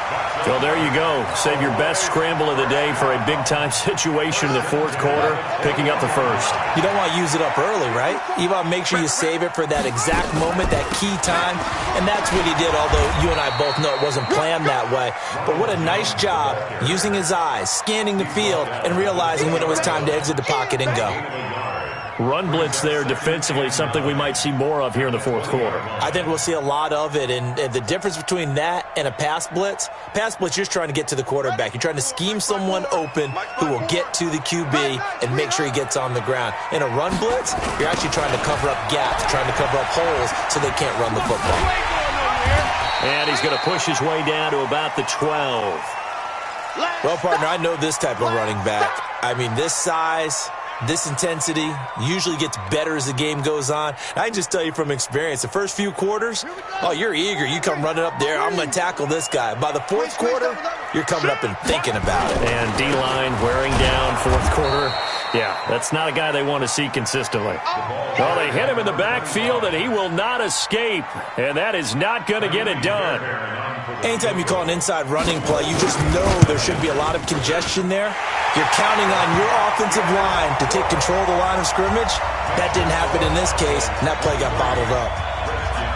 Well, there you go. Save your best scramble of the day for a big-time situation in the 4th quarter, picking up the 1st. You don't want to use it up early, right? You want to make sure you save it for that exact moment, that key time, and that's what he did, although you and I both know it wasn't planned that way. But what a nice job using his eyes, scanning the field, and realizing when it was time to exit the pocket and go. Run blitz there defensively, something we might see more of here in the 4th quarter. I think we'll see a lot of it, and the difference between that and a pass blitz, you're just trying to get to the quarterback. You're trying to scheme someone open who will get to the QB and make sure he gets on the ground. In a run blitz, you're actually trying to cover up gaps, trying to cover up holes so they can't run the football. And he's going to push his way down to about the 12. Well, partner, I know this type of running back. I mean, this size, this intensity usually gets better as the game goes on. I can just tell you from experience, the first few quarters, oh, you're eager. You come running up there, I'm going to tackle this guy. By the 4th quarter, you're coming up and thinking about it. And D-line wearing down 4th quarter. Yeah, that's not a guy they want to see consistently. Well, they hit him in the backfield, and he will not escape. And that is not going to get it done. Anytime you call an inside running play, you just know there should be a lot of congestion there. You're counting on your offensive line to take control of the line of scrimmage. That didn't happen in this case, and that play got bottled up.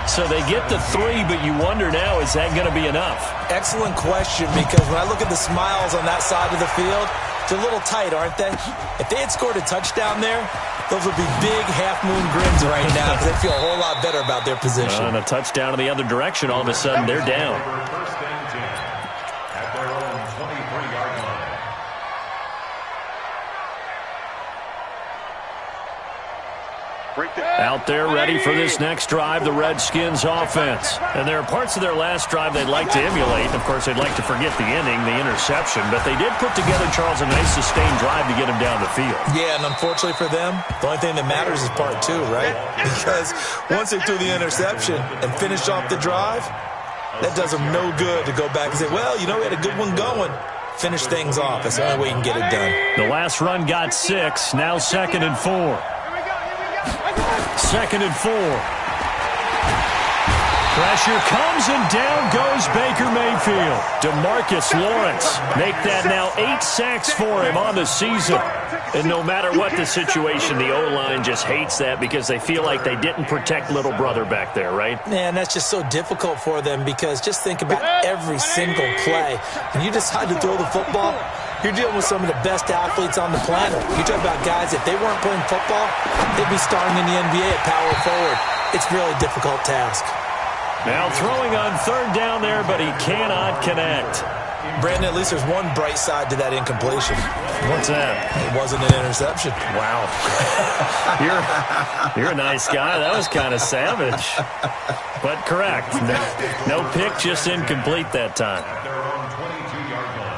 So they get the 3, but you wonder now, is that going to be enough? Excellent question, because when I look at the smiles on that side of the field, they're a little tight, aren't they? If they had scored a touchdown there, those would be big half-moon grins right now because they feel a whole lot better about their position. And a touchdown in the other direction, all of a sudden they're down. 1st and 10 at their own 23-yard line. Out there ready for this next drive, the Redskins offense. And there are parts of their last drive they'd like to emulate. Of course, they'd like to forget the inning, the interception. But they did put together, Charles, a nice sustained drive to get him down the field. Yeah, and unfortunately for them, the only thing that matters is part 2, right? Because once they threw the interception and finished off the drive, that does them no good to go back and say, well, you know, we had a good one going. Finish things off. That's the only way you can get it done. The last run got 6. Now 2nd and 4. 2nd and 4. Pressure comes, and down goes Baker Mayfield. DeMarcus Lawrence make that now 8 sacks for him on the season. And no matter what the situation, the O-line just hates that because they feel like they didn't protect little brother back there, right? Man, that's just so difficult for them because just think about every single play. When you decide to throw the football, you're dealing with some of the best athletes on the planet. You talk about guys, if they weren't playing football, they'd be starting in the NBA at power forward. It's a really difficult task. Now throwing on 3rd down there, but he cannot connect. Brandon, at least there's one bright side to that incompletion. What's that? It wasn't an interception. Wow. You're a nice guy. That was kind of savage. But correct. No pick, just incomplete that time. At their own 22-yard line.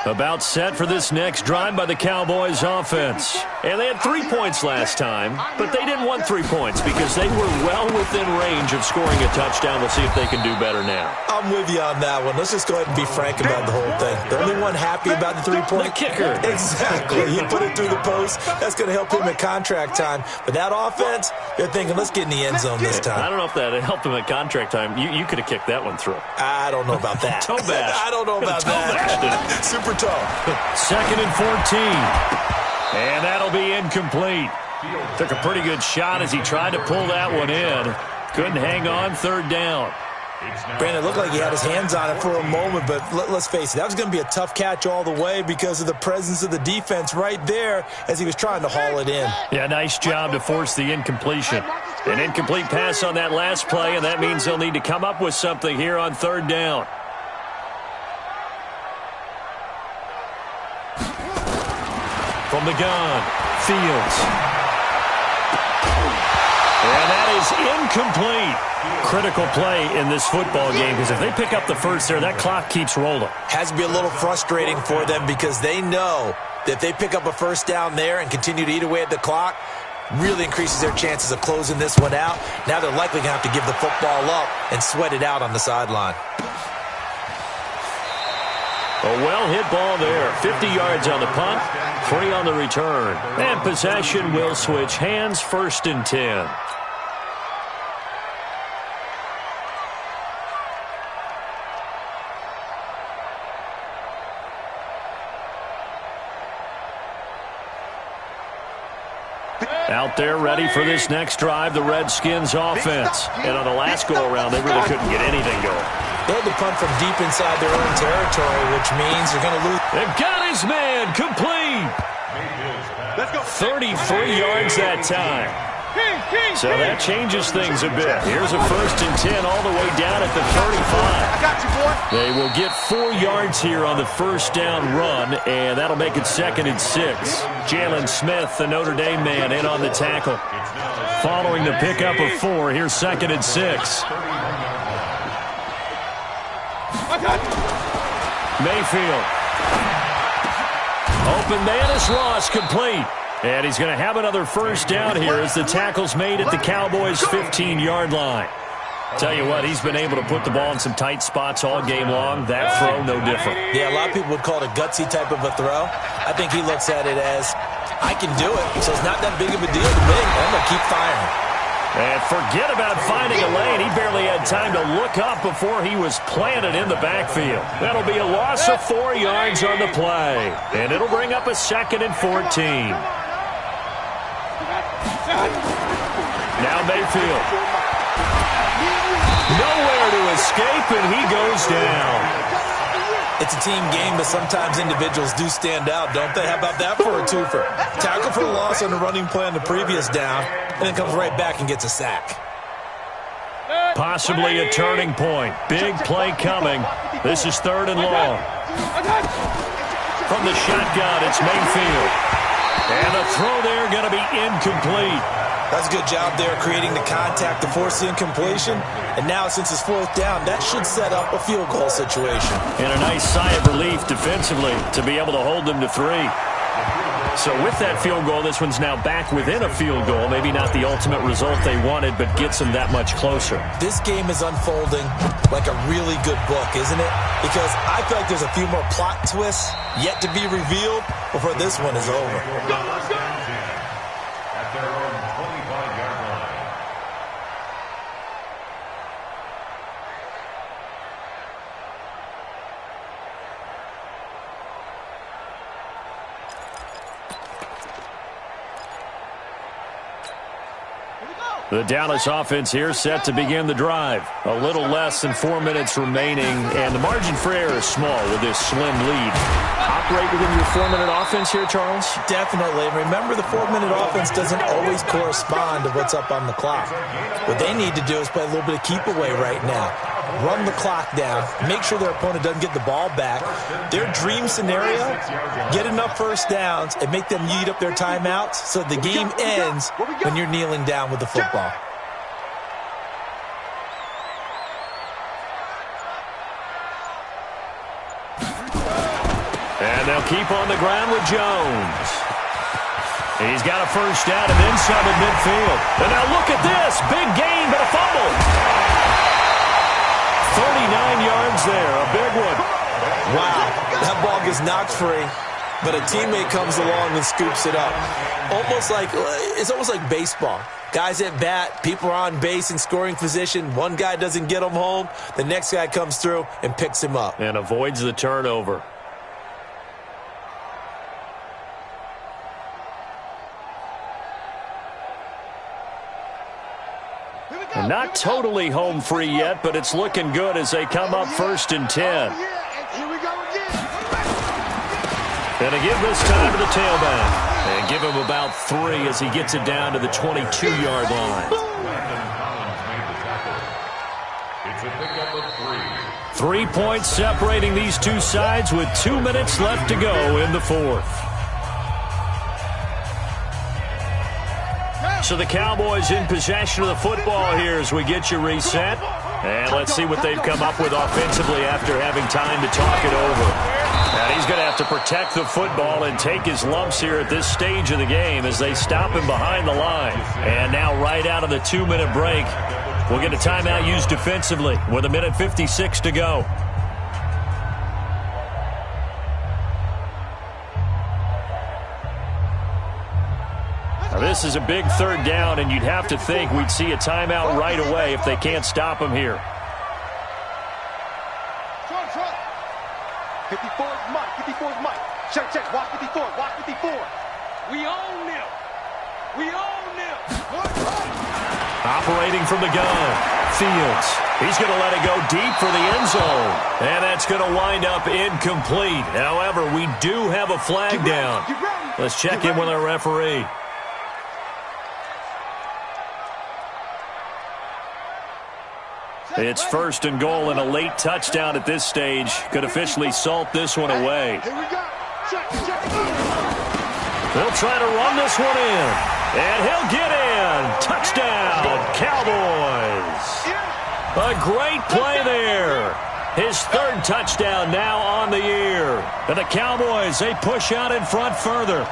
About set for this next drive by the Cowboys offense. And they had 3 points last time, but they didn't want 3 points because they were well within range of scoring a touchdown. We'll see if they can do better now. I'm with you on that one. Let's just go ahead and be frank about the whole thing. The only one happy about the 3-point kicker. Exactly. He put it through the post. That's going to help him at contract time. But that offense, they're thinking, let's get in the end zone this time. I don't know if that helped him at contract time. You could have kicked that one through. I don't know about that. Toe bash. I don't know about that. Super toe. 2nd and 14. And that'll be incomplete. Took a pretty good shot as he tried to pull that one in. Couldn't hang on 3rd down. Brandon, it looked like he had his hands on it for a moment, but let's face it, that was going to be a tough catch all the way because of the presence of the defense right there as he was trying to haul it in. Yeah, nice job to force the incompletion. An incomplete pass on that last play, and that means they'll need to come up with something here on 3rd down. From the gun, Fields. And that is incomplete. Critical play in this football game because if they pick up the first there, that clock keeps rolling. Has to be a little frustrating for them because they know that if they pick up a first down there and continue to eat away at the clock, really increases their chances of closing this one out. Now they're likely going to have to give the football up and sweat it out on the sideline. A well-hit ball there. 50 yards on the punt, 3 on the return. And possession will switch hands, 1st and 10. Out there ready for this next drive, the Redskins offense. And on the last go-around, they really couldn't get anything going. They had to punt from deep inside their own territory, which means they're going to lose. They've got his man complete. 33 yards that time. So that changes things a bit. Here's a 1st and 10 all the way down at the 35. I got you, boy. They will get 4 yards here on the first down run, and that'll make it 2nd and 6. Jalen Smith, the Notre Dame man, in on the tackle. Following the pickup of 4, here's 2nd and 6. Mayfield. Open man is lost, complete. And he's going to have another first down here as the tackle's made at the Cowboys' 15-yard line. Tell you what, he's been able to put the ball in some tight spots all game long. That throw, no different. Yeah, a lot of people would call it a gutsy type of a throw. I think he looks at it as, I can do it, so it's not that big of a deal to me. I'm going to keep firing. And forget about finding a lane. He barely had time to look up before he was planted in the backfield. That'll be a loss of 4 yards on the play. And it'll bring up a 2nd and 14. Now Mayfield. Nowhere to escape, and he goes down. It's a team game, but sometimes individuals do stand out, don't they? How about that for a twofer? Tackle for the loss on the running play on the previous down, and then comes right back and gets a sack. Possibly a turning point. Big play coming. This is 3rd and long. From the shotgun, it's Mayfield. And the throw there going to be incomplete. That's a good job there creating the contact to force the incompletion. And now, since it's 4th down, that should set up a field goal situation. And a nice sigh of relief defensively to be able to hold them to 3. So with that field goal, this one's now back within a field goal. Maybe not the ultimate result they wanted, but gets them that much closer. This game is unfolding like a really good book, isn't it? Because I feel like there's a few more plot twists yet to be revealed before this one is over. At their own 25-yard line. The Dallas offense here set to begin the drive. A little less than 4 minutes remaining, and the margin for error is small with this slim lead. Operate within your 4-minute offense here, Charles? Definitely. And remember, the 4-minute offense doesn't always correspond to what's up on the clock. What they need to do is play a little bit of keep away right now. run the clock down, make sure their opponent doesn't get the ball back. Their dream scenario, get enough first downs and make them eat up their timeouts so the game ends when you're kneeling down with the football. And they'll keep on the ground with Jones. He's got a first down and then some at midfield. And now look at this. Big gain, but a fumble. 39 yards there. A big one. Wow. That ball gets knocked free, but a teammate comes along and scoops it up. It's almost like baseball. Guys at bat, people are on base in scoring position. One guy doesn't get him home. The next guy comes through and picks him up. And avoids the turnover. And not totally home free yet, but it's looking good as they come up 1st and 10. And they give this time to the tailback. And give him about 3 as he gets it down to the 22-yard line. It's a pickup of 3. 3 points separating these two sides with 2 minutes left to go in the 4th. So the Cowboys in possession of the football here as we get you reset. And let's see what they've come up with offensively after having time to talk it over. Now he's going to have to protect the football and take his lumps here at this stage of the game as they stop him behind the line. And now right out of the 2-minute break, we'll get a timeout used defensively with 1:56 to go. Now this is a big 3rd down, and you'd have to think we'd see a timeout right away if they can't stop him here. 54 is Mike. 54 is Mike. Check. Watch 54. Watch 54. We own them. We own them. Operating from the gun. Fields. He's going to let it go deep for the end zone. And that's going to wind up incomplete. However, we do have a flag down. Let's check in with our referee. It's 1st and goal, and a late touchdown at this stage could officially salt this one away. Here we go. Check. They'll try to run this one in, and he'll get in. Touchdown, Cowboys. A great play there. His 3rd touchdown now on the year. And the Cowboys, they push out in front further.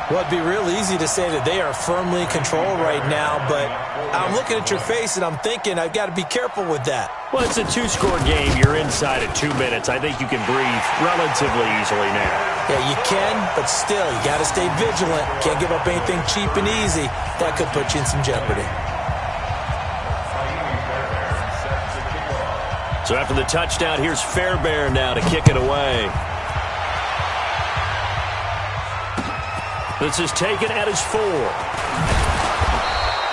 Well, it'd be real easy to say that they are firmly in control right now, but I'm looking at your face and I'm thinking I've got to be careful with that. Well, it's a 2-score game. You're inside at 2 minutes. I think you can breathe relatively easily now. Yeah, you can, but still, you got to stay vigilant. Can't give up anything cheap and easy. That could put you in some jeopardy. So after the touchdown, here's Fairbairn now to kick it away. This is taken at his 4.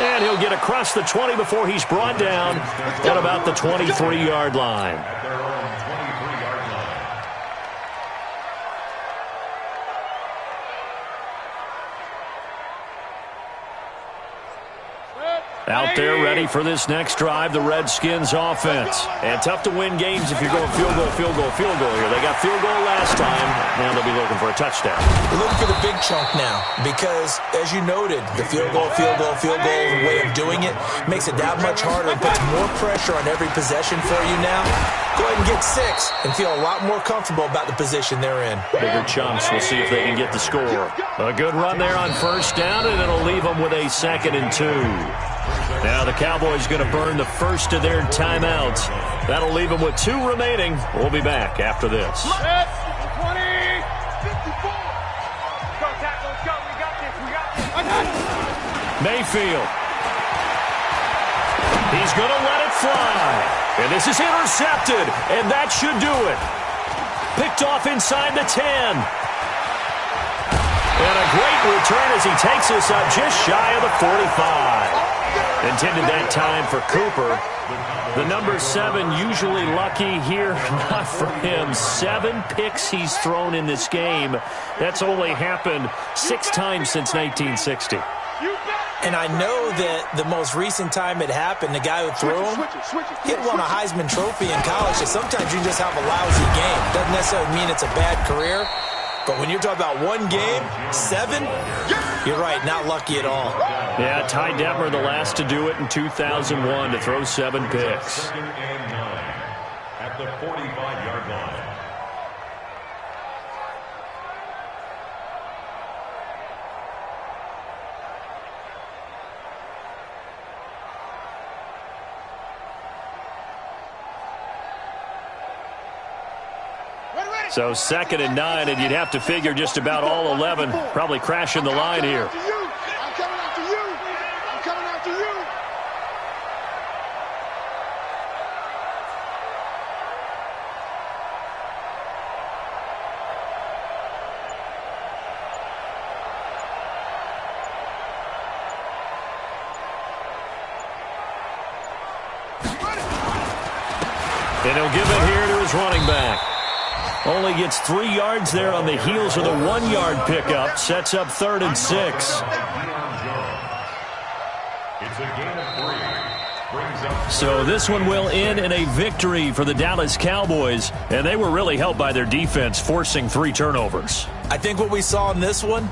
And he'll get across the 20 before he's brought down at about the 23-yard line. At their own 23-yard line. Out there ready for this next drive, the Redskins offense. And tough to win games if you're going field goal here. They got field goal last time. Now they'll be looking for a touchdown. We're looking for the big chunk now because, as you noted, the field goal way of doing it makes it that much harder and puts more pressure on every possession for you now. Go ahead and get 6 and feel a lot more comfortable about the position they're in. Bigger chunks. We'll see if they can get the score. A good run there on 1st down, and it'll leave them with a 2nd and 2. Now the Cowboys going to burn the first of their timeouts. That'll leave them with 2 remaining. We'll be back after this. 20, 54. Go, tackle, let's go. We got this. Mayfield. He's going to let it fly. And this is intercepted, and that should do it. Picked off inside the 10. And a great return as he takes us up just shy of the 45. Intended that time for Cooper. The number 7 usually lucky here. Not for him. 7 picks he's thrown in this game. That's only happened 6 times since 1960. You better And I know that the most recent time it happened, the guy who threw him, he had won a Heisman Trophy in college. So sometimes you just have a lousy game. Doesn't necessarily mean it's a bad career. But when you're talking about one game, 7, you're right, not lucky at all. Yeah, Ty Detmer, the last to do it in 2001, to throw 7 picks. Second and 9 at the 45-yard line. So 2nd and 9, and you'd have to figure just about all 11 probably crashing the line here. I'm coming after you. I'm coming after you. And he'll give it here to his running back. Only gets 3 yards there on the heels of the 1-yard pickup. Sets up 3rd and 6. It's a gain of 3. So this one will end in a victory for the Dallas Cowboys. And they were really helped by their defense, forcing 3 turnovers. I think what we saw in this one,